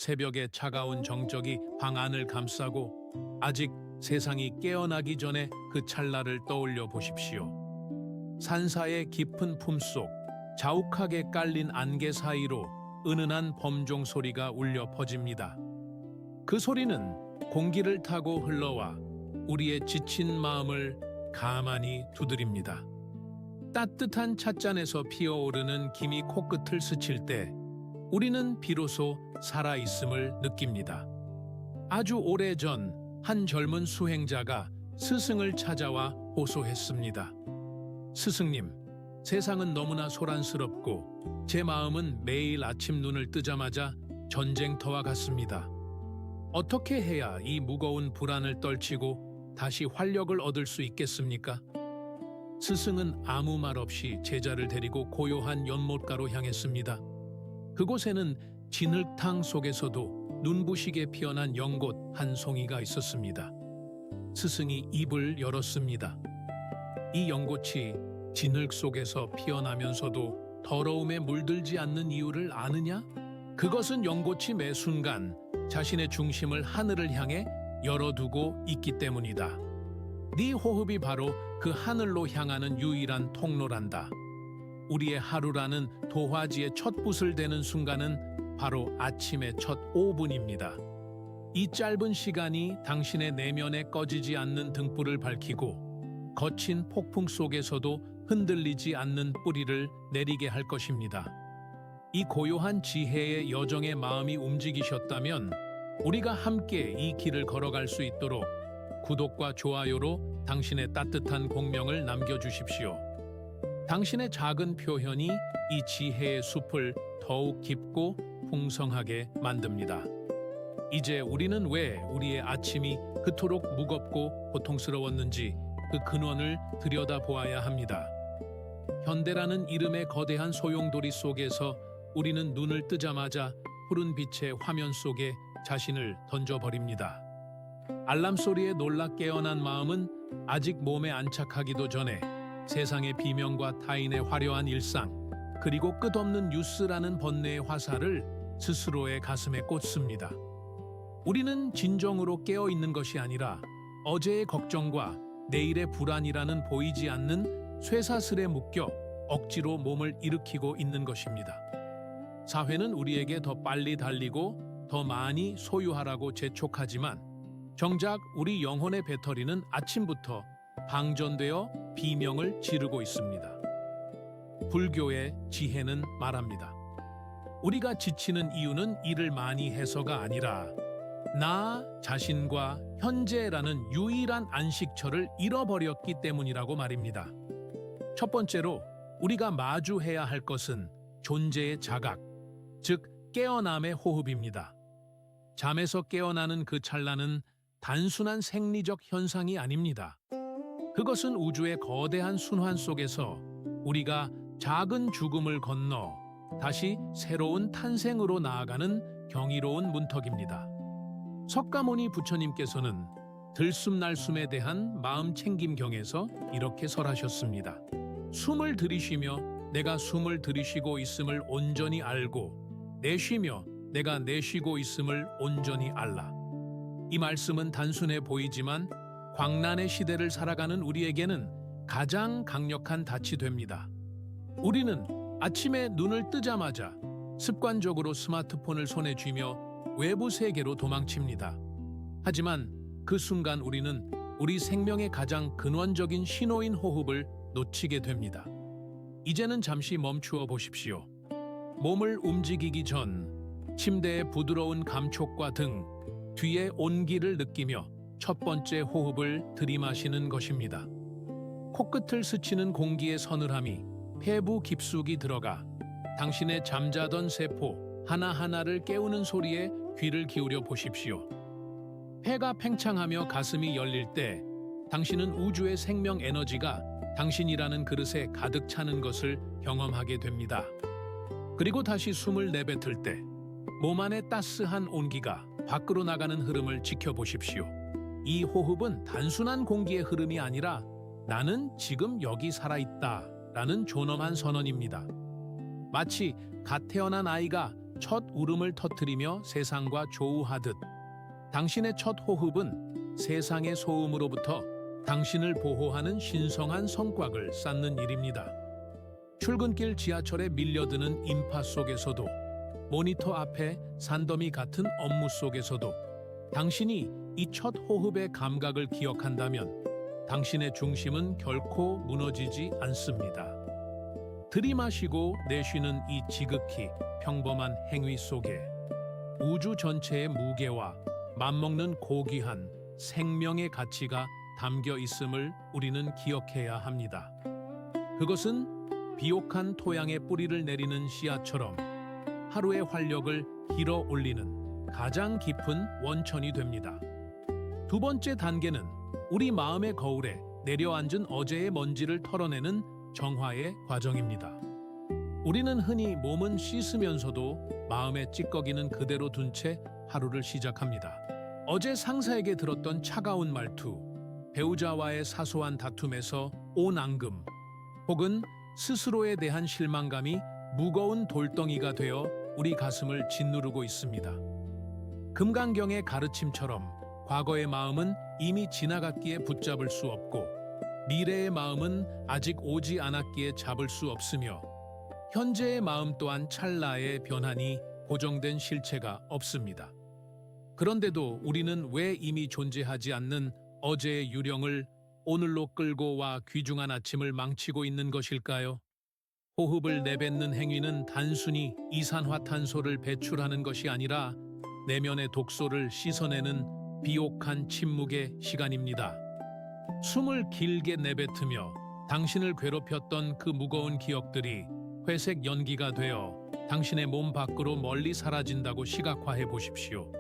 새벽의 차가운 정적이 방 안을 감싸고 아직 세상이 깨어나기 전에 그 찰나를 떠올려 보십시오. 산사의 깊은 품속, 자욱하게 깔린 안개 사이로 은은한 범종 소리가 울려 퍼집니다. 그 소리는 공기를 타고 흘러와 우리의 지친 마음을 가만히 두드립니다. 따뜻한 찻잔에서 피어오르는 김이 코끝을 스칠 때 우리는 비로소 살아있음을 느낍니다. 아주 오래전 한 젊은 수행자가 스승을 찾아와 호소했습니다. 스승님, 세상은 너무나 소란스럽고 제 마음은 매일 아침 눈을 뜨자마자 전쟁터와 같습니다. 어떻게 해야 이 무거운 불안을 떨치고 다시 활력을 얻을 수 있겠습니까? 스승은 아무 말 없이 제자를 데리고 고요한 연못가로 향했습니다. 그곳에는 진흙탕 속에서도 눈부시게 피어난 연꽃 한 송이가 있었습니다. 스승이 입을 열었습니다. 이 연꽃이 진흙 속에서 피어나면서도 더러움에 물들지 않는 이유를 아느냐? 그것은 연꽃이 매 순간 자신의 중심을 하늘을 향해 열어두고 있기 때문이다. 네 호흡이 바로 그 하늘로 향하는 유일한 통로란다. 우리의 하루라는 도화지의 첫 붓을 대는 순간은 바로 아침의 첫 5분입니다. 이 짧은 시간이 당신의 내면에 꺼지지 않는 등불을 밝히고 거친 폭풍 속에서도 흔들리지 않는 뿌리를 내리게 할 것입니다. 이 고요한 지혜의 여정에 마음이 움직이셨다면 우리가 함께 이 길을 걸어갈 수 있도록 구독과 좋아요로 당신의 따뜻한 공명을 남겨주십시오. 당신의 작은 표현이 이 지혜의 숲을 더욱 깊고 풍성하게 만듭니다. 이제 우리는 왜 우리의 아침이 그토록 무겁고 고통스러웠는지 그 근원을 들여다보아야 합니다. 현대라는 이름의 거대한 소용돌이 속에서 우리는 눈을 뜨자마자 푸른 빛의 화면 속에 자신을 던져버립니다. 알람 소리에 놀라 깨어난 마음은 아직 몸에 안착하기도 전에 세상의 비명과 타인의 화려한 일상, 그리고 끝없는 뉴스라는 번뇌의 화살을 스스로의 가슴에 꽂습니다. 우리는 진정으로 깨어있는 것이 아니라 어제의 걱정과 내일의 불안이라는 보이지 않는 쇠사슬에 묶여 억지로 몸을 일으키고 있는 것입니다. 사회는 우리에게 더 빨리 달리고 더 많이 소유하라고 재촉하지만 정작 우리 영혼의 배터리는 아침부터 방전되어 비명을 지르고 있습니다. 불교의 지혜는 말합니다. 우리가 지치는 이유는 일을 많이 해서가 아니라 나 자신과 현재라는 유일한 안식처를 잃어버렸기 때문이라고 말입니다. 첫 번째로 우리가 마주해야 할 것은 존재의 자각, 즉 깨어남의 호흡입니다. 잠에서 깨어나는 그 찰나는 단순한 생리적 현상이 아닙니다. 그것은 우주의 거대한 순환 속에서 우리가 작은 죽음을 건너 다시 새로운 탄생으로 나아가는 경이로운 문턱입니다. 석가모니 부처님께서는 들숨날숨에 대한 마음 챙김경에서 이렇게 설하셨습니다. 숨을 들이쉬며 내가 숨을 들이쉬고 있음을 온전히 알고 내쉬며 내가 내쉬고 있음을 온전히 알라. 이 말씀은 단순해 보이지만 광란의 시대를 살아가는 우리에게는 가장 강력한 닻이 됩니다. 우리는 아침에 눈을 뜨자마자 습관적으로 스마트폰을 손에 쥐며 외부 세계로 도망칩니다. 하지만 그 순간 우리는 우리 생명의 가장 근원적인 신호인 호흡을 놓치게 됩니다. 이제는 잠시 멈추어 보십시오. 몸을 움직이기 전 침대의 부드러운 감촉과 등 뒤의 온기를 느끼며 첫 번째 호흡을 들이마시는 것입니다. 코끝을 스치는 공기의 서늘함이 폐부 깊숙이 들어가 당신의 잠자던 세포 하나하나를 깨우는 소리에 귀를 기울여 보십시오. 폐가 팽창하며 가슴이 열릴 때 당신은 우주의 생명 에너지가 당신이라는 그릇에 가득 차는 것을 경험하게 됩니다. 그리고 다시 숨을 내뱉을 때 몸 안의 따스한 온기가 밖으로 나가는 흐름을 지켜보십시오. 이 호흡은 단순한 공기의 흐름이 아니라 나는 지금 여기 살아있다 라는 존엄한 선언입니다. 마치 갓 태어난 아이가 첫 울음을 터뜨리며 세상과 조우하듯 당신의 첫 호흡은 세상의 소음으로부터 당신을 보호하는 신성한 성곽을 쌓는 일입니다. 출근길 지하철에 밀려드는 인파 속에서도 모니터 앞에 산더미 같은 업무 속에서도 당신이 이 첫 호흡의 감각을 기억한다면 당신의 중심은 결코 무너지지 않습니다. 들이마시고 내쉬는 이 지극히 평범한 행위 속에 우주 전체의 무게와 맞먹는 고귀한 생명의 가치가 담겨 있음을 우리는 기억해야 합니다. 그것은 비옥한 토양에 뿌리를 내리는 씨앗처럼 하루의 활력을 길어 올리는 가장 깊은 원천이 됩니다. 두 번째 단계는 우리 마음의 거울에 내려앉은 어제의 먼지를 털어내는 정화의 과정입니다. 우리는 흔히 몸은 씻으면서도 마음의 찌꺼기는 그대로 둔 채 하루를 시작합니다. 어제 상사에게 들었던 차가운 말투, 배우자와의 사소한 다툼에서 온 앙금, 혹은 스스로에 대한 실망감이 무거운 돌덩이가 되어 우리 가슴을 짓누르고 있습니다. 금강경의 가르침처럼 과거의 마음은 이미 지나갔기에 붙잡을 수 없고 미래의 마음은 아직 오지 않았기에 잡을 수 없으며 현재의 마음 또한 찰나의 변환이 고정된 실체가 없습니다. 그런데도 우리는 왜 이미 존재하지 않는 어제의 유령을 오늘로 끌고 와 귀중한 아침을 망치고 있는 것일까요? 호흡을 내뱉는 행위는 단순히 이산화탄소를 배출하는 것이 아니라 내면의 독소를 씻어내는 비옥한 침묵의 시간입니다. 숨을 길게 내뱉으며 당신을 괴롭혔던 그 무거운 기억들이 회색 연기가 되어 당신의 몸 밖으로 멀리 사라진다고 시각화해 보십시오.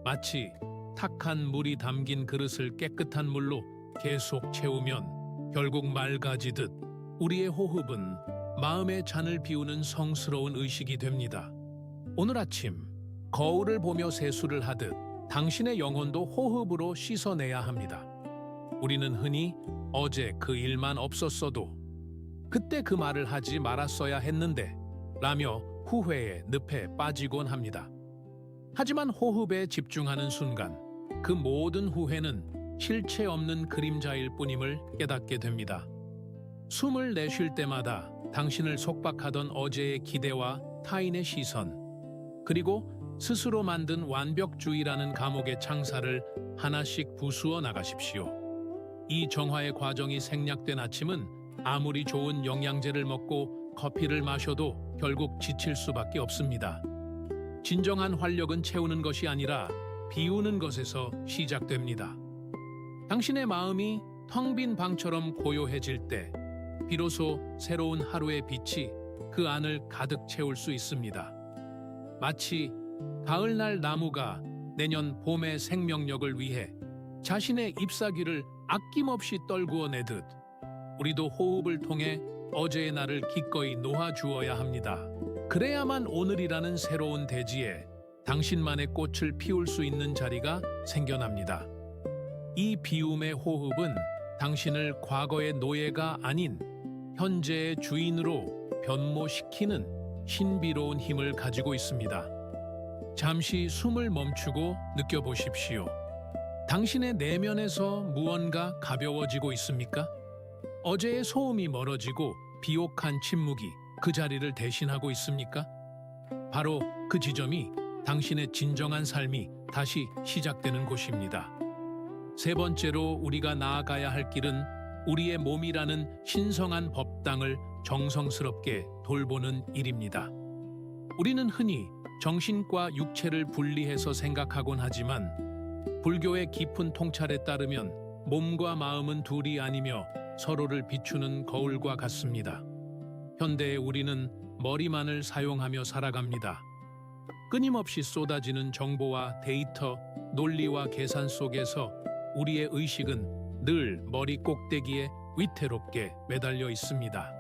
마치 탁한 물이 담긴 그릇을 깨끗한 물로 계속 채우면 결국 맑아지듯 우리의 호흡은 마음의 잔을 비우는 성스러운 의식이 됩니다. 오늘 아침 거울을 보며 세수를 하듯 당신의 영혼도 호흡으로 씻어내야 합니다. 우리는 흔히 어제 그 일만 없었어도 그때 그 말을 하지 말았어야 했는데 라며 후회의 늪에 빠지곤 합니다. 하지만 호흡에 집중하는 순간 그 모든 후회는 실체 없는 그림자일 뿐임을 깨닫게 됩니다. 숨을 내쉴 때마다 당신을 속박하던 어제의 기대와 타인의 시선, 그리고 스스로 만든 완벽주의라는 감옥의 창살을 하나씩 부수어 나가십시오. 이 정화의 과정이 생략된 아침은 아무리 좋은 영양제를 먹고 커피를 마셔도 결국 지칠 수밖에 없습니다. 진정한 활력은 채우는 것이 아니라 비우는 것에서 시작됩니다. 당신의 마음이 텅 빈 방처럼 고요해질 때 비로소 새로운 하루의 빛이 그 안을 가득 채울 수 있습니다. 마치 가을날 나무가 내년 봄의 생명력을 위해 자신의 잎사귀를 아낌없이 떨구어 내듯 우리도 호흡을 통해 어제의 날을 기꺼이 놓아주어야 합니다. 그래야만 오늘이라는 새로운 대지에 당신만의 꽃을 피울 수 있는 자리가 생겨납니다. 이 비움의 호흡은 당신을 과거의 노예가 아닌 현재의 주인으로 변모시키는 신비로운 힘을 가지고 있습니다. 잠시 숨을 멈추고 느껴보십시오. 당신의 내면에서 무언가 가벼워지고 있습니까? 어제의 소음이 멀어지고 비옥한 침묵이 그 자리를 대신하고 있습니까? 바로 그 지점이 당신의 진정한 삶이 다시 시작되는 곳입니다. 세 번째로 우리가 나아가야 할 길은 우리의 몸이라는 신성한 법당을 정성스럽게 돌보는 일입니다. 우리는 흔히 정신과 육체를 분리해서 생각하곤 하지만 불교의 깊은 통찰에 따르면 몸과 마음은 둘이 아니며 서로를 비추는 거울과 같습니다. 현대의 우리는 머리만을 사용하며 살아갑니다. 끊임없이 쏟아지는 정보와 데이터, 논리와 계산 속에서 우리의 의식은 늘 머리 꼭대기에 위태롭게 매달려 있습니다.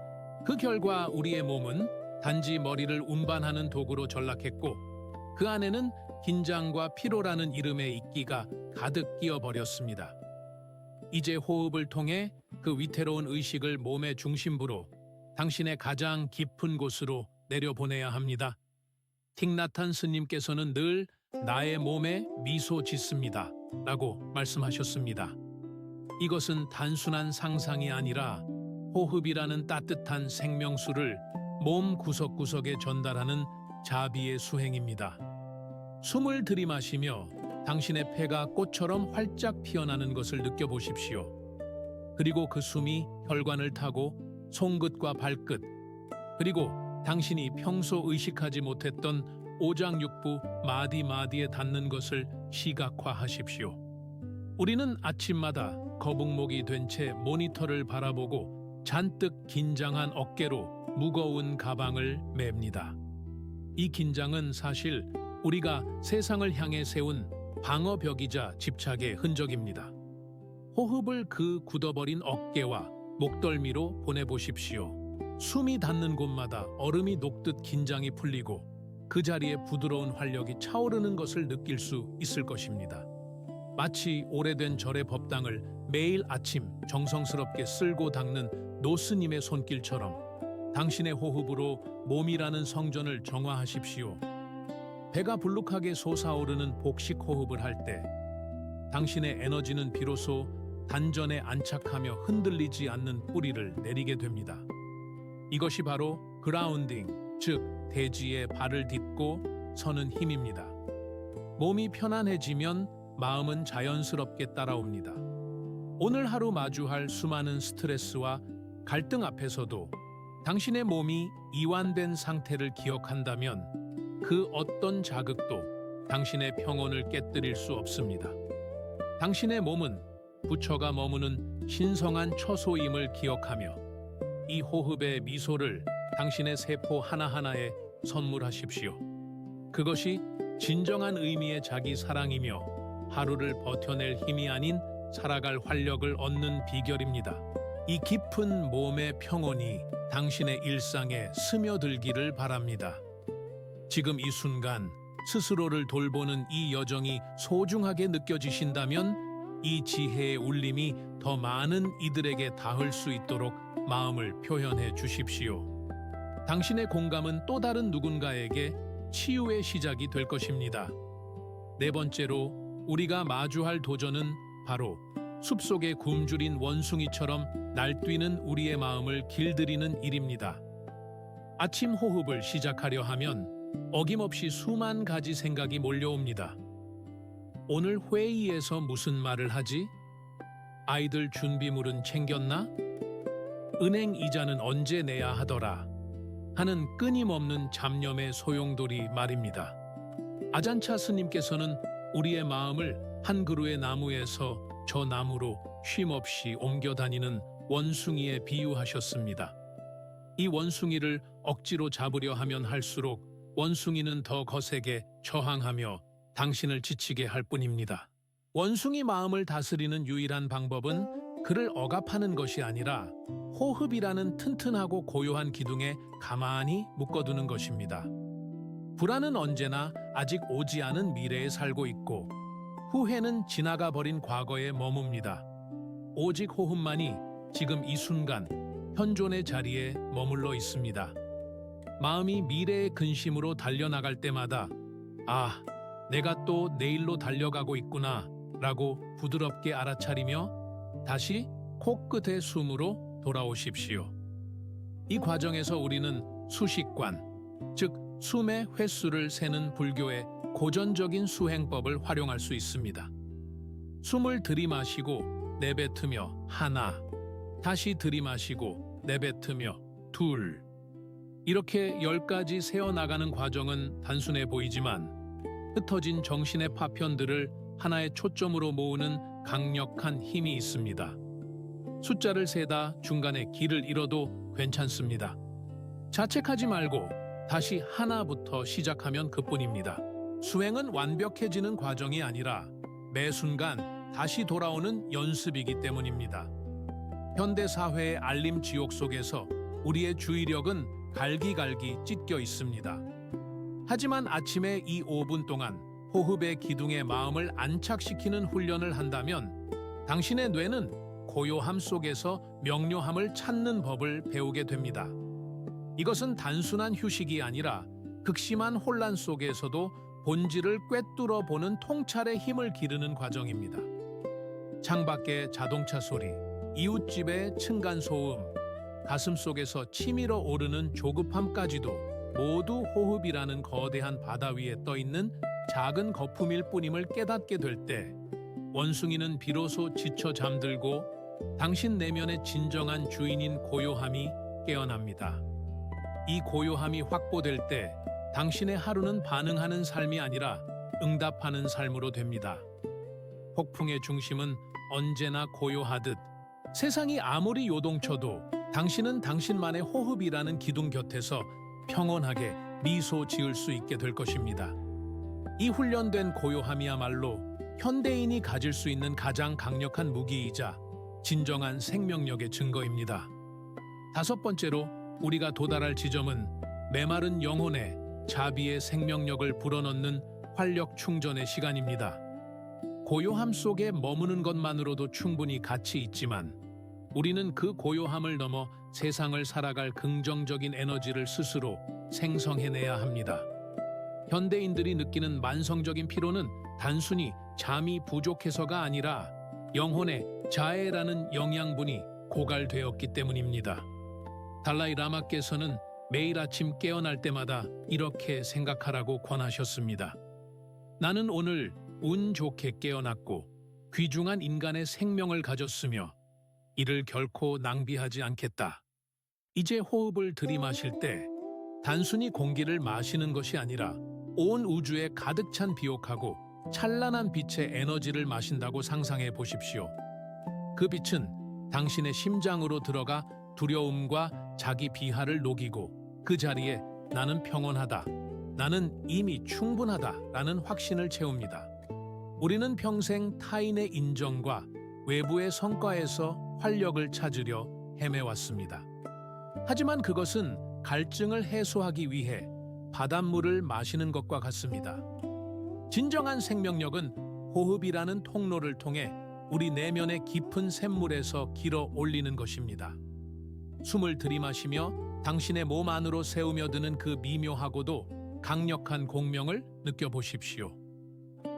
그 결과 우리의 몸은 단지 머리를 운반하는 도구로 전락했고 그 안에는 긴장과 피로라는 이름의 이끼가 가득 끼어버렸습니다. 이제 호흡을 통해 그 위태로운 의식을 몸의 중심부로 당신의 가장 깊은 곳으로 내려보내야 합니다. 틱나탄 스님께서는 늘 나의 몸에 미소 짓습니다 라고 말씀하셨습니다. 이것은 단순한 상상이 아니라 호흡이라는 따뜻한 생명수를 몸 구석구석에 전달하는 자비의 수행입니다. 숨을 들이마시며 당신의 폐가 꽃처럼 활짝 피어나는 것을 느껴보십시오. 그리고 그 숨이 혈관을 타고 손끝과 발끝, 그리고 당신이 평소 의식하지 못했던 오장육부 마디마디에 닿는 것을 시각화하십시오. 우리는 아침마다 거북목이 된 채 모니터를 바라보고 잔뜩 긴장한 어깨로 무거운 가방을 맵니다. 이 긴장은 사실 우리가 세상을 향해 세운 방어벽이자 집착의 흔적입니다. 호흡을 그 굳어버린 어깨와 목덜미로 보내보십시오. 숨이 닿는 곳마다 얼음이 녹듯 긴장이 풀리고 그 자리에 부드러운 활력이 차오르는 것을 느낄 수 있을 것입니다. 마치 오래된 절의 법당을 매일 아침 정성스럽게 쓸고 닦는 노스님의 손길처럼 당신의 호흡으로 몸이라는 성전을 정화하십시오. 배가 불룩하게 솟아오르는 복식 호흡을 할 때 당신의 에너지는 비로소 단전에 안착하며 흔들리지 않는 뿌리를 내리게 됩니다. 이것이 바로 그라운딩, 즉 대지에 발을 딛고 서는 힘입니다. 몸이 편안해지면 마음은 자연스럽게 따라옵니다. 오늘 하루 마주할 수많은 스트레스와 갈등 앞에서도 당신의 몸이 이완된 상태를 기억한다면 그 어떤 자극도 당신의 평온을 깨뜨릴 수 없습니다. 당신의 몸은 부처가 머무는 신성한 처소임을 기억하며 이 호흡의 미소를 당신의 세포 하나하나에 선물하십시오. 그것이 진정한 의미의 자기 사랑이며 하루를 버텨낼 힘이 아닌 살아갈 활력을 얻는 비결입니다. 이 깊은 몸의 평온이 당신의 일상에 스며들기를 바랍니다. 지금 이 순간 스스로를 돌보는 이 여정이 소중하게 느껴지신다면 이 지혜의 울림이 더 많은 이들에게 닿을 수 있도록 마음을 표현해 주십시오. 당신의 공감은 또 다른 누군가에게 치유의 시작이 될 것입니다. 네 번째로 우리가 마주할 도전은 바로 숲속에 굶주린 원숭이처럼 날뛰는 우리의 마음을 길들이는 일입니다. 아침 호흡을 시작하려 하면 어김없이 수만 가지 생각이 몰려옵니다. 오늘 회의에서 무슨 말을 하지? 아이들 준비물은 챙겼나? 은행 이자는 언제 내야 하더라? 하는 끊임없는 잡념의 소용돌이 말입니다. 아잔차 스님께서는 우리의 마음을 한 그루의 나무에서 저 나무로 쉼없이 옮겨 다니는 원숭이에 비유하셨습니다. 이 원숭이를 억지로 잡으려 하면 할수록 원숭이는 더 거세게 저항하며 당신을 지치게 할 뿐입니다. 원숭이 마음을 다스리는 유일한 방법은 그를 억압하는 것이 아니라 호흡이라는 튼튼하고 고요한 기둥에 가만히 묶어두는 것입니다. 불안은 언제나 아직 오지 않은 미래에 살고 있고 후회는 지나가 버린 과거에 머뭅니다. 오직 호흡만이 지금 이 순간 현존의 자리에 머물러 있습니다. 마음이 미래의 근심으로 달려나갈 때마다 아, 내가 또 내일로 달려가고 있구나 라고 부드럽게 알아차리며 다시 코끝의 숨으로 돌아오십시오. 이 과정에서 우리는 수식관, 즉 숨의 횟수를 세는 불교의 고전적인 수행법을 활용할 수 있습니다. 숨을 들이마시고 내뱉으며 하나, 다시 들이마시고 내뱉으며 둘. 이렇게 10가지 세어나가는 과정은 단순해 보이지만 흩어진 정신의 파편들을 하나의 초점으로 모으는 강력한 힘이 있습니다. 숫자를 세다 중간에 길을 잃어도 괜찮습니다. 자책하지 말고 다시 하나부터 시작하면 그뿐입니다. 수행은 완벽해지는 과정이 아니라 매 순간 다시 돌아오는 연습이기 때문입니다. 현대 사회의 알림 지옥 속에서 우리의 주의력은 갈기갈기 찢겨 있습니다. 하지만 아침에 이 5분 동안 호흡의 기둥에 마음을 안착시키는 훈련을 한다면 당신의 뇌는 고요함 속에서 명료함을 찾는 법을 배우게 됩니다. 이것은 단순한 휴식이 아니라 극심한 혼란 속에서도 본질을 꿰뚫어 보는 통찰의 힘을 기르는 과정입니다. 창밖의 자동차 소리, 이웃집의 층간소음, 가슴속에서 치밀어 오르는 조급함까지도 모두 호흡이라는 거대한 바다 위에 떠있는 작은 거품일 뿐임을 깨닫게 될 때 원숭이는 비로소 지쳐 잠들고 당신 내면의 진정한 주인인 고요함이 깨어납니다. 이 고요함이 확보될 때 당신의 하루는 반응하는 삶이 아니라 응답하는 삶으로 됩니다. 폭풍의 중심은 언제나 고요하듯 세상이 아무리 요동쳐도 당신은 당신만의 호흡이라는 기둥 곁에서 평온하게 미소 지을 수 있게 될 것입니다. 이 훈련된 고요함이야말로 현대인이 가질 수 있는 가장 강력한 무기이자 진정한 생명력의 증거입니다. 다섯 번째로 우리가 도달할 지점은 메마른 영혼에 자비의 생명력을 불어넣는 활력 충전의 시간입니다. 고요함 속에 머무는 것만으로도 충분히 가치 있지만 우리는 그 고요함을 넘어 세상을 살아갈 긍정적인 에너지를 스스로 생성해내야 합니다. 현대인들이 느끼는 만성적인 피로는 단순히 잠이 부족해서가 아니라 영혼의 자애라는 영양분이 고갈되었기 때문입니다. 달라이 라마께서는 매일 아침 깨어날 때마다 이렇게 생각하라고 권하셨습니다. 나는 오늘 운 좋게 깨어났고 귀중한 인간의 생명을 가졌으며 이를 결코 낭비하지 않겠다. 이제 호흡을 들이마실 때 단순히 공기를 마시는 것이 아니라 온 우주에 가득 찬 비옥하고 찬란한 빛의 에너지를 마신다고 상상해 보십시오. 그 빛은 당신의 심장으로 들어가 두려움과 자기 비하를 녹이고 그 자리에 나는 평온하다, 나는 이미 충분하다라는 확신을 채웁니다. 우리는 평생 타인의 인정과 외부의 성과에서 활력을 찾으려 헤매왔습니다. 하지만 그것은 갈증을 해소하기 위해 바닷물을 마시는 것과 같습니다. 진정한 생명력은 호흡이라는 통로를 통해 우리 내면의 깊은 샘물에서 길어 올리는 것입니다. 숨을 들이마시며 당신의 몸 안으로 새우며드는 그 미묘하고도 강력한 공명을 느껴보십시오.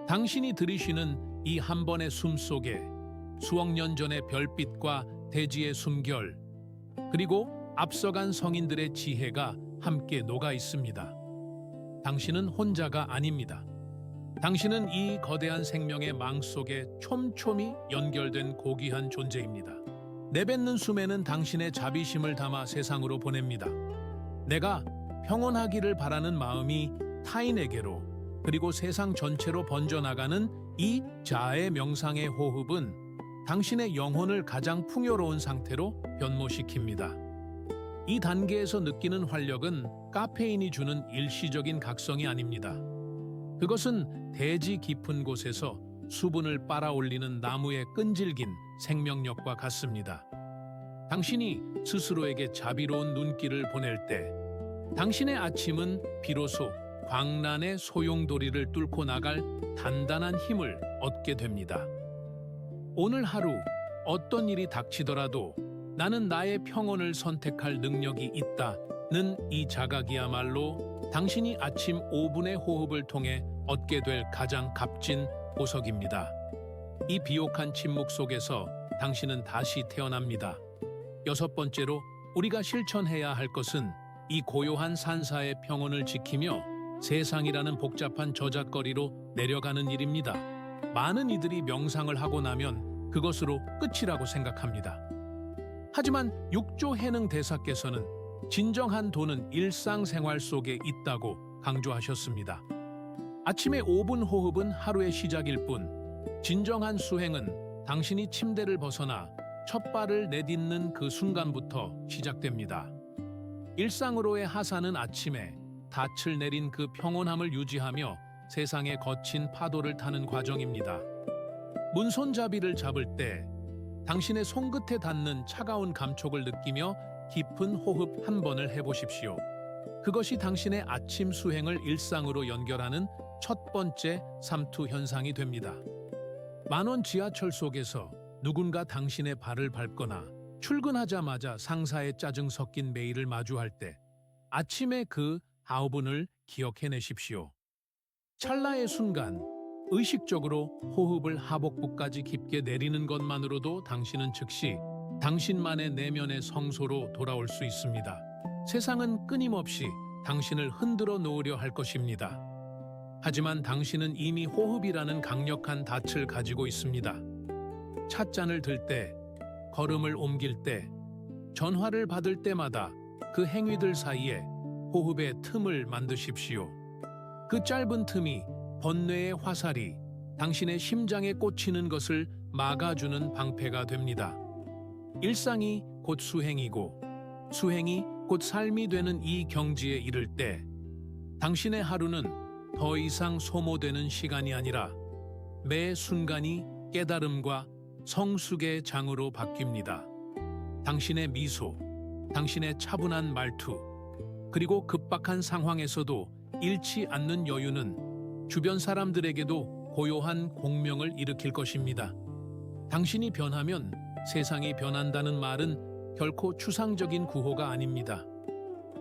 당신이 들이쉬는 이 한 번의 숨 속에 수억 년 전의 별빛과 대지의 숨결, 그리고 앞서간 성인들의 지혜가 함께 녹아 있습니다. 당신은 혼자가 아닙니다. 당신은 이 거대한 생명의 망 속에 촘촘히 연결된 고귀한 존재입니다. 내뱉는 숨에는 당신의 자비심을 담아 세상으로 보냅니다. 내가 평온하기를 바라는 마음이 타인에게로 그리고 세상 전체로 번져나가는 이 자아의 명상의 호흡은 당신의 영혼을 가장 풍요로운 상태로 변모시킵니다. 이 단계에서 느끼는 활력은 카페인이 주는 일시적인 각성이 아닙니다. 그것은 대지 깊은 곳에서 수분을 빨아올리는 나무의 끈질긴 생명력과 같습니다. 당신이 스스로에게 자비로운 눈길을 보낼 때 당신의 아침은 비로소 광란의 소용돌이를 뚫고 나갈 단단한 힘을 얻게 됩니다. 오늘 하루 어떤 일이 닥치더라도 나는 나의 평온을 선택할 능력이 있다는 이 자각이야말로 당신이 아침 5분의 호흡을 통해 얻게 될 가장 값진 보석입니다. 이 비옥한 침묵 속에서 당신은 다시 태어납니다. 여섯 번째로 우리가 실천해야 할 것은 이 고요한 산사의 평온을 지키며 세상이라는 복잡한 저잣거리로 내려가는 일입니다. 많은 이들이 명상을 하고 나면 그것으로 끝이라고 생각합니다. 하지만 육조 해능 대사께서는 진정한 도는 일상생활 속에 있다고 강조하셨습니다. 아침의 5분 호흡은 하루의 시작일 뿐 진정한 수행은 당신이 침대를 벗어나 첫 발을 내딛는 그 순간부터 시작됩니다. 일상으로의 하산은 아침에 닻을 내린 그 평온함을 유지하며 세상의 거친 파도를 타는 과정입니다. 문손잡이를 잡을 때 당신의 손끝에 닿는 차가운 감촉을 느끼며 깊은 호흡 한 번을 해보십시오. 그것이 당신의 아침 수행을 일상으로 연결하는 첫 번째 삼투 현상이 됩니다. 만원 지하철 속에서 누군가 당신의 발을 밟거나 출근하자마자 상사의 짜증 섞인 메일을 마주할 때 아침에 그 5분을 기억해내십시오. 찰나의 순간, 의식적으로 호흡을 하복부까지 깊게 내리는 것만으로도 당신은 즉시 당신만의 내면의 성소로 돌아올 수 있습니다. 세상은 끊임없이 당신을 흔들어 놓으려 할 것입니다. 하지만 당신은 이미 호흡이라는 강력한 닻을 가지고 있습니다. 찻잔을 들 때, 걸음을 옮길 때, 전화를 받을 때마다 그 행위들 사이에 호흡의 틈을 만드십시오. 그 짧은 틈이 번뇌의 화살이 당신의 심장에 꽂히는 것을 막아주는 방패가 됩니다. 일상이 곧 수행이고 수행이 곧 삶이 되는 이 경지에 이를 때 당신의 하루는 더 이상 소모되는 시간이 아니라 매 순간이 깨달음과 성숙의 장으로 바뀝니다. 당신의 미소, 당신의 차분한 말투, 그리고 급박한 상황에서도 잃지 않는 여유는 주변 사람들에게도 고요한 공명을 일으킬 것입니다. 당신이 변하면 세상이 변한다는 말은 결코 추상적인 구호가 아닙니다.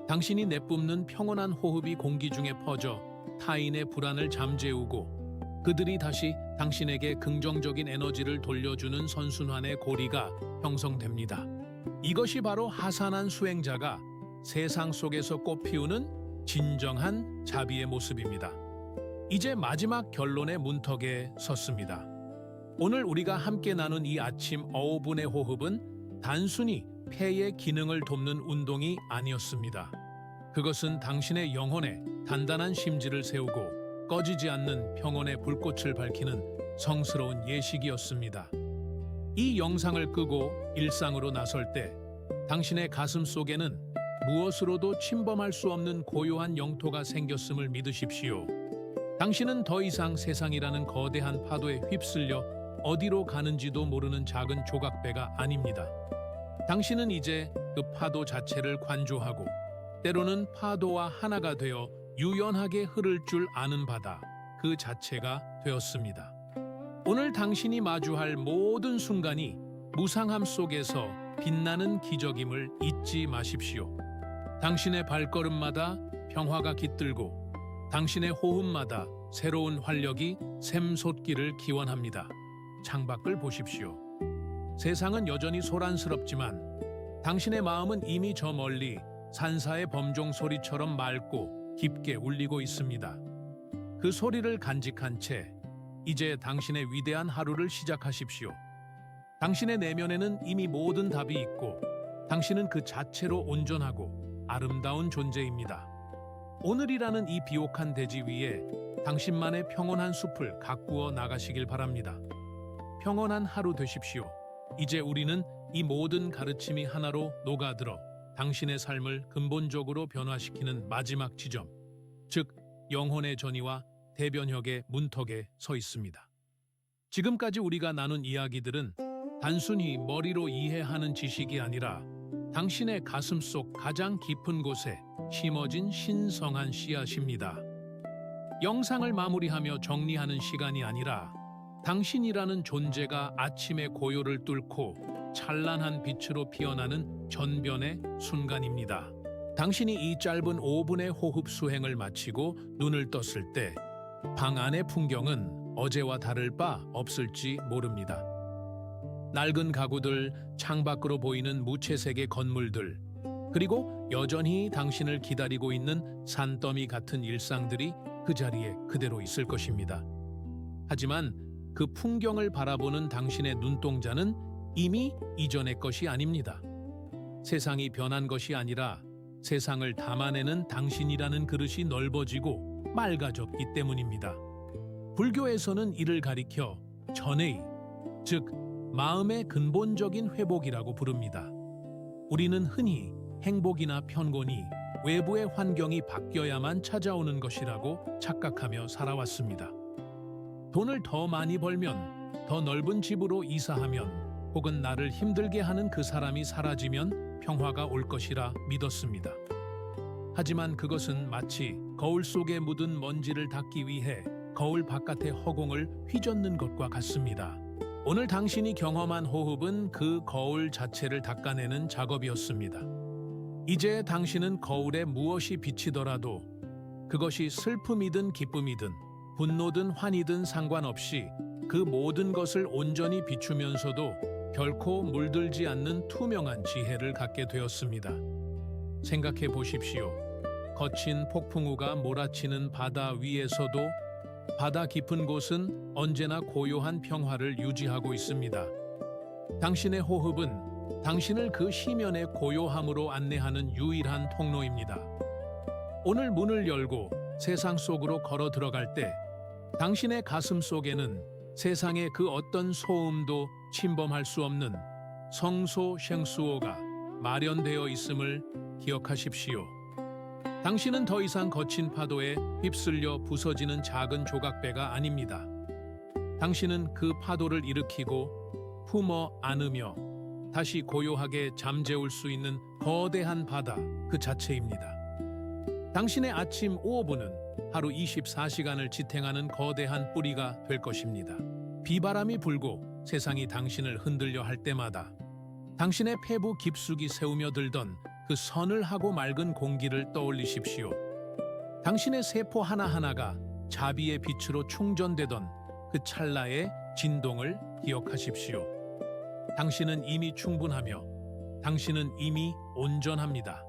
당신이 내뿜는 평온한 호흡이 공기 중에 퍼져 타인의 불안을 잠재우고 그들이 다시 당신에게 긍정적인 에너지를 돌려주는 선순환의 고리가 형성됩니다. 이것이 바로 하산한 수행자가 세상 속에서 꽃피우는 진정한 자비의 모습입니다. 이제 마지막 결론의 문턱에 섰습니다. 오늘 우리가 함께 나눈 이 아침 5분의 호흡은 단순히 폐의 기능을 돕는 운동이 아니었습니다. 그것은 당신의 영혼에 단단한 심지를 세우고 꺼지지 않는 평온의 불꽃을 밝히는 성스러운 예식이었습니다. 이 영상을 끄고 일상으로 나설 때 당신의 가슴 속에는 무엇으로도 침범할 수 없는 고요한 영토가 생겼음을 믿으십시오. 당신은 더 이상 세상이라는 거대한 파도에 휩쓸려 어디로 가는지도 모르는 작은 조각배가 아닙니다. 당신은 이제 그 파도 자체를 관조하고 때로는 파도와 하나가 되어 유연하게 흐를 줄 아는 바다 그 자체가 되었습니다. 오늘 당신이 마주할 모든 순간이 무상함 속에서 빛나는 기적임을 잊지 마십시오. 당신의 발걸음마다 평화가 깃들고 당신의 호흡마다 새로운 활력이 샘솟기를 기원합니다. 창밖을 보십시오. 세상은 여전히 소란스럽지만 당신의 마음은 이미 저 멀리 산사의 범종 소리처럼 맑고 깊게 울리고 있습니다. 그 소리를 간직한 채 이제 당신의 위대한 하루를 시작하십시오. 당신의 내면에는 이미 모든 답이 있고 당신은 그 자체로 온전하고 아름다운 존재입니다. 오늘이라는 이 비옥한 대지 위에 당신만의 평온한 숲을 가꾸어 나가시길 바랍니다. 평온한 하루 되십시오. 이제 우리는 이 모든 가르침이 하나로 녹아들어 당신의 삶을 근본적으로 변화시키는 마지막 지점, 즉 영혼의 전이와 대변혁의 문턱에 서 있습니다. 지금까지 우리가 나눈 이야기들은 단순히 머리로 이해하는 지식이 아니라 당신의 가슴속 가장 깊은 곳에 심어진 신성한 씨앗입니다. 영상을 마무리하며 정리하는 시간이 아니라 당신이라는 존재가 아침의 고요를 뚫고 찬란한 빛으로 피어나는 전변의 순간입니다. 당신이 이 짧은 5분의 호흡 수행을 마치고 눈을 떴을 때 방 안의 풍경은 어제와 다를 바 없을지 모릅니다. 낡은 가구들, 창밖으로 보이는 무채색의 건물들, 그리고 여전히 당신을 기다리고 있는 산더미 같은 일상들이 그 자리에 그대로 있을 것입니다. 하지만 그 풍경을 바라보는 당신의 눈동자는 이미 이전의 것이 아닙니다. 세상이 변한 것이 아니라 세상을 담아내는 당신이라는 그릇이 넓어지고 맑아졌기 때문입니다. 불교에서는 이를 가리켜 전의, 즉 마음의 근본적인 회복이라고 부릅니다. 우리는 흔히 행복이나 편곤이 외부의 환경이 바뀌어야만 찾아오는 것이라고 착각하며 살아왔습니다. 돈을 더 많이 벌면, 더 넓은 집으로 이사하면, 혹은 나를 힘들게 하는 그 사람이 사라지면 평화가 올 것이라 믿었습니다. 하지만 그것은 마치 거울 속에 묻은 먼지를 닦기 위해 거울 바깥의 허공을 휘젓는 것과 같습니다. 오늘 당신이 경험한 호흡은 그 거울 자체를 닦아내는 작업이었습니다. 이제 당신은 거울에 무엇이 비치더라도 그것이 슬픔이든 기쁨이든 분노든 환희든 상관없이 그 모든 것을 온전히 비추면서도 결코 물들지 않는 투명한 지혜를 갖게 되었습니다. 생각해 보십시오. 거친 폭풍우가 몰아치는 바다 위에서도 바다 깊은 곳은 언제나 고요한 평화를 유지하고 있습니다. 당신의 호흡은 당신을 그 시면의 고요함으로 안내하는 유일한 통로입니다. 오늘 문을 열고 세상 속으로 걸어 들어갈 때 당신의 가슴 속에는 세상의 그 어떤 소음도 침범할 수 없는 성소생수호가 마련되어 있음을 기억하십시오. 당신은 더 이상 거친 파도에 휩쓸려 부서지는 작은 조각배가 아닙니다. 당신은 그 파도를 일으키고 품어 안으며 다시 고요하게 잠재울 수 있는 거대한 바다 그 자체입니다. 당신의 아침 5분은 하루 24시간을 지탱하는 거대한 뿌리가 될 것입니다. 비바람이 불고 세상이 당신을 흔들려 할 때마다 당신의 폐부 깊숙이 새우며 들던 그 서늘하고 맑은 공기를 떠올리십시오. 당신의 세포 하나하나가 자비의 빛으로 충전되던 그 찰나의 진동을 기억하십시오. 당신은 이미 충분하며 당신은 이미 온전합니다.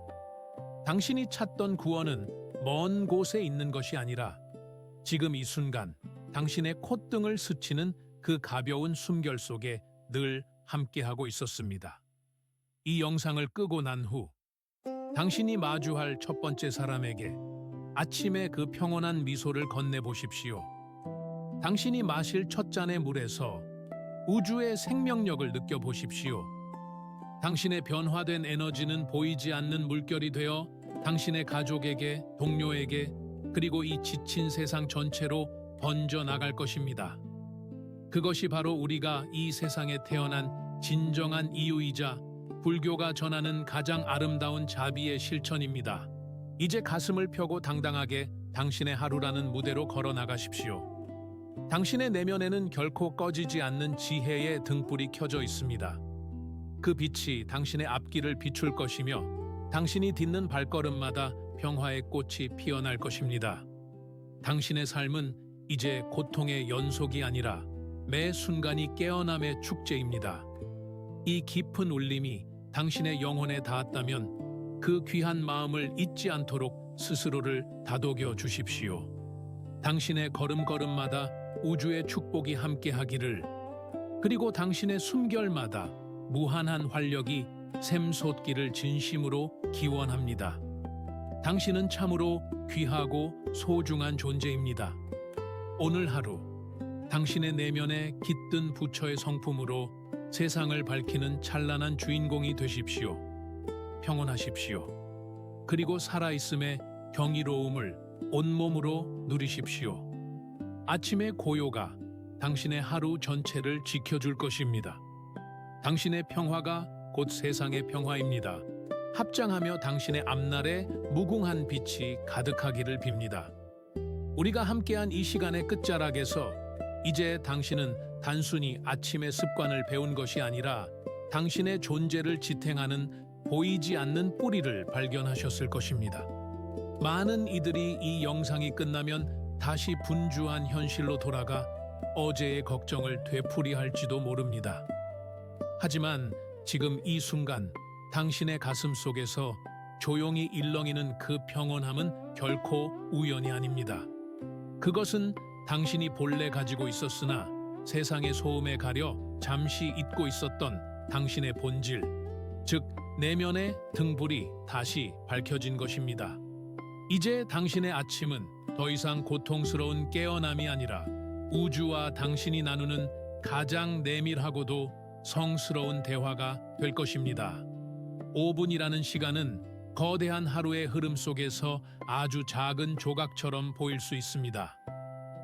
당신이 찾던 구원은 먼 곳에 있는 것이 아니라 지금 이 순간 당신의 콧등을 스치는 그 가벼운 숨결 속에 늘 함께하고 있었습니다. 이 영상을 끄고 난 후 당신이 마주할 첫 번째 사람에게 아침의 그 평온한 미소를 건네보십시오. 당신이 마실 첫 잔의 물에서 우주의 생명력을 느껴보십시오. 당신의 변화된 에너지는 보이지 않는 물결이 되어 당신의 가족에게, 동료에게, 그리고 이 지친 세상 전체로 번져나갈 것입니다. 그것이 바로 우리가 이 세상에 태어난 진정한 이유이자 불교가 전하는 가장 아름다운 자비의 실천입니다. 이제 가슴을 펴고 당당하게 당신의 하루라는 무대로 걸어 나가십시오. 당신의 내면에는 결코 꺼지지 않는 지혜의 등불이 켜져 있습니다. 그 빛이 당신의 앞길을 비출 것이며 당신이 딛는 발걸음마다 평화의 꽃이 피어날 것입니다. 당신의 삶은 이제 고통의 연속이 아니라 매 순간이 깨어남의 축제입니다. 이 깊은 울림이 당신의 영혼에 닿았다면 그 귀한 마음을 잊지 않도록 스스로를 다독여 주십시오. 당신의 걸음걸음마다 우주의 축복이 함께하기를, 그리고 당신의 숨결마다 무한한 활력이 샘솟기를 진심으로 기원합니다. 당신은 참으로 귀하고 소중한 존재입니다. 오늘 하루 당신의 내면에 깃든 부처의 성품으로 세상을 밝히는 찬란한 주인공이 되십시오. 평온하십시오. 그리고 살아있음의 경이로움을 온몸으로 누리십시오. 아침의 고요가 당신의 하루 전체를 지켜줄 것입니다. 당신의 평화가 곧 세상의 평화입니다. 합장하며 당신의 앞날에 무궁한 빛이 가득하기를 빕니다. 우리가 함께한 이 시간의 끝자락에서 이제 당신은 단순히 아침의 습관을 배운 것이 아니라 당신의 존재를 지탱하는 보이지 않는 뿌리를 발견하셨을 것입니다. 많은 이들이 이 영상이 끝나면 다시 분주한 현실로 돌아가 어제의 걱정을 되풀이할지도 모릅니다. 하지만 지금 이 순간 당신의 가슴 속에서 조용히 일렁이는 그 평온함은 결코 우연이 아닙니다. 그것은 당신이 본래 가지고 있었으나 세상의 소음에 가려 잠시 잊고 있었던 당신의 본질, 즉 내면의 등불이 다시 밝혀진 것입니다. 이제 당신의 아침은 더 이상 고통스러운 깨어남이 아니라 우주와 당신이 나누는 가장 내밀하고도 성스러운 대화가 될 것입니다. 5분이라는 시간은 거대한 하루의 흐름 속에서 아주 작은 조각처럼 보일 수 있습니다.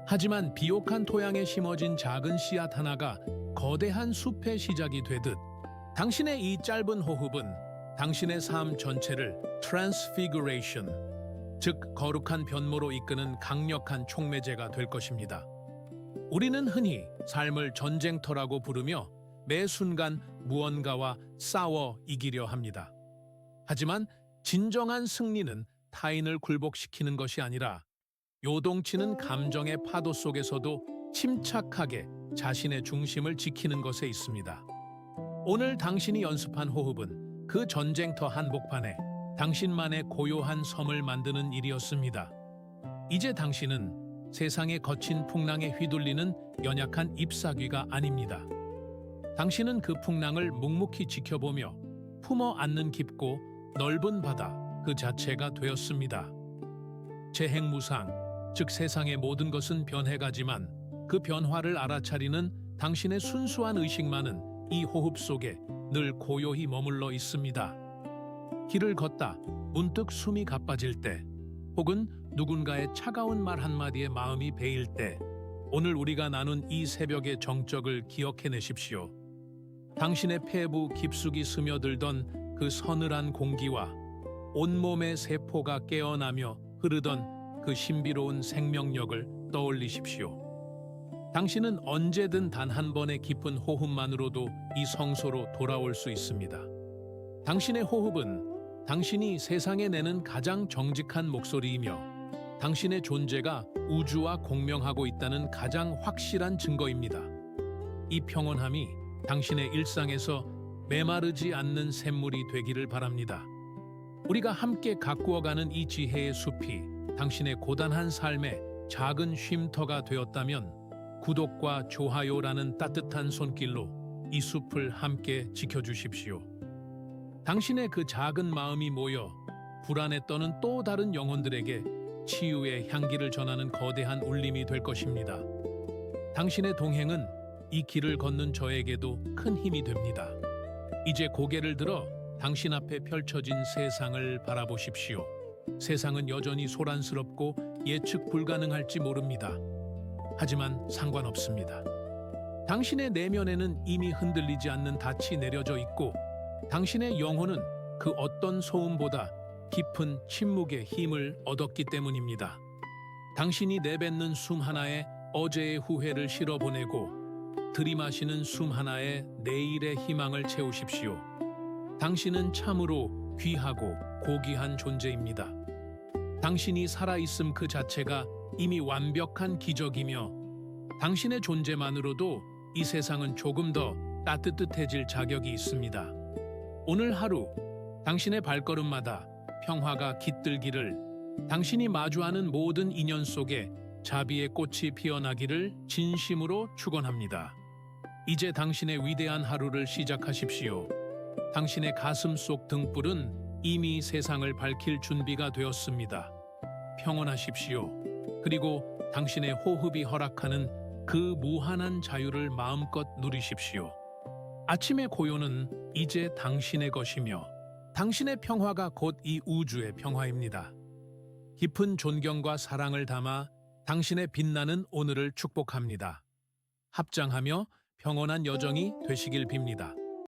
하지만 비옥한 토양에 심어진 작은 씨앗 하나가 거대한 숲의 시작이 되듯 당신의 이 짧은 호흡은 당신의 삶 전체를 트랜스피그레이션, 즉 거룩한 변모로 이끄는 강력한 촉매제가 될 것입니다. 우리는 흔히 삶을 전쟁터라고 부르며 매 순간 무언가와 싸워 이기려 합니다. 하지만 진정한 승리는 타인을 굴복시키는 것이 아니라 요동치는 감정의 파도 속에서도 침착하게 자신의 중심을 지키는 것에 있습니다. 오늘 당신이 연습한 호흡은 그 전쟁터 한복판에 당신만의 고요한 섬을 만드는 일이었습니다. 이제 당신은 세상의 거친 풍랑에 휘둘리는 연약한 잎사귀가 아닙니다. 당신은 그 풍랑을 묵묵히 지켜보며 품어 안는 깊고 넓은 바다 그 자체가 되었습니다. 재행무상, 즉 세상의 모든 것은 변해가지만 그 변화를 알아차리는 당신의 순수한 의식만은 이 호흡 속에 늘 고요히 머물러 있습니다. 길을 걷다 문득 숨이 가빠질 때, 혹은 누군가의 차가운 말 한마디에 마음이 베일 때, 오늘 우리가 나눈 이 새벽의 정적을 기억해내십시오. 당신의 폐부 깊숙이 스며들던 그 서늘한 공기와 온몸의 세포가 깨어나며 흐르던 그 신비로운 생명력을 떠올리십시오. 당신은 언제든 단 한 번의 깊은 호흡만으로도 이 성소로 돌아올 수 있습니다. 당신의 호흡은 당신이 세상에 내는 가장 정직한 목소리이며 당신의 존재가 우주와 공명하고 있다는 가장 확실한 증거입니다. 이 평온함이 당신의 일상에서 메마르지 않는 샘물이 되기를 바랍니다. 우리가 함께 가꾸어가는 이 지혜의 숲이 당신의 고단한 삶의 작은 쉼터가 되었다면 구독과 좋아요라는 따뜻한 손길로 이 숲을 함께 지켜주십시오. 당신의 그 작은 마음이 모여 불안에 떠는 또 다른 영혼들에게 치유의 향기를 전하는 거대한 울림이 될 것입니다. 당신의 동행은 이 길을 걷는 저에게도 큰 힘이 됩니다. 이제 고개를 들어 당신 앞에 펼쳐진 세상을 바라보십시오. 세상은 여전히 소란스럽고 예측 불가능할지 모릅니다. 하지만 상관없습니다. 당신의 내면에는 이미 흔들리지 않는 닻이 내려져 있고 당신의 영혼은 그 어떤 소음보다 깊은 침묵의 힘을 얻었기 때문입니다. 당신이 내뱉는 숨 하나에 어제의 후회를 실어보내고 들이마시는 숨 하나에 내일의 희망을 채우십시오. 당신은 참으로 귀하고 고귀한 존재입니다. 당신이 살아있음 그 자체가 이미 완벽한 기적이며 당신의 존재만으로도 이 세상은 조금 더 따뜻해질 자격이 있습니다. 오늘 하루 당신의 발걸음마다 평화가 깃들기를, 당신이 마주하는 모든 인연 속에 자비의 꽃이 피어나기를 진심으로 축원합니다. 이제 당신의 위대한 하루를 시작하십시오. 당신의 가슴 속 등불은 이미 세상을 밝힐 준비가 되었습니다. 평온하십시오. 그리고 당신의 호흡이 허락하는 그 무한한 자유를 마음껏 누리십시오. 아침의 고요는 이제 당신의 것이며 당신의 평화가 곧 이 우주의 평화입니다. 깊은 존경과 사랑을 담아 당신의 빛나는 오늘을 축복합니다. 합장하며 평온한 여정이 되시길 빕니다.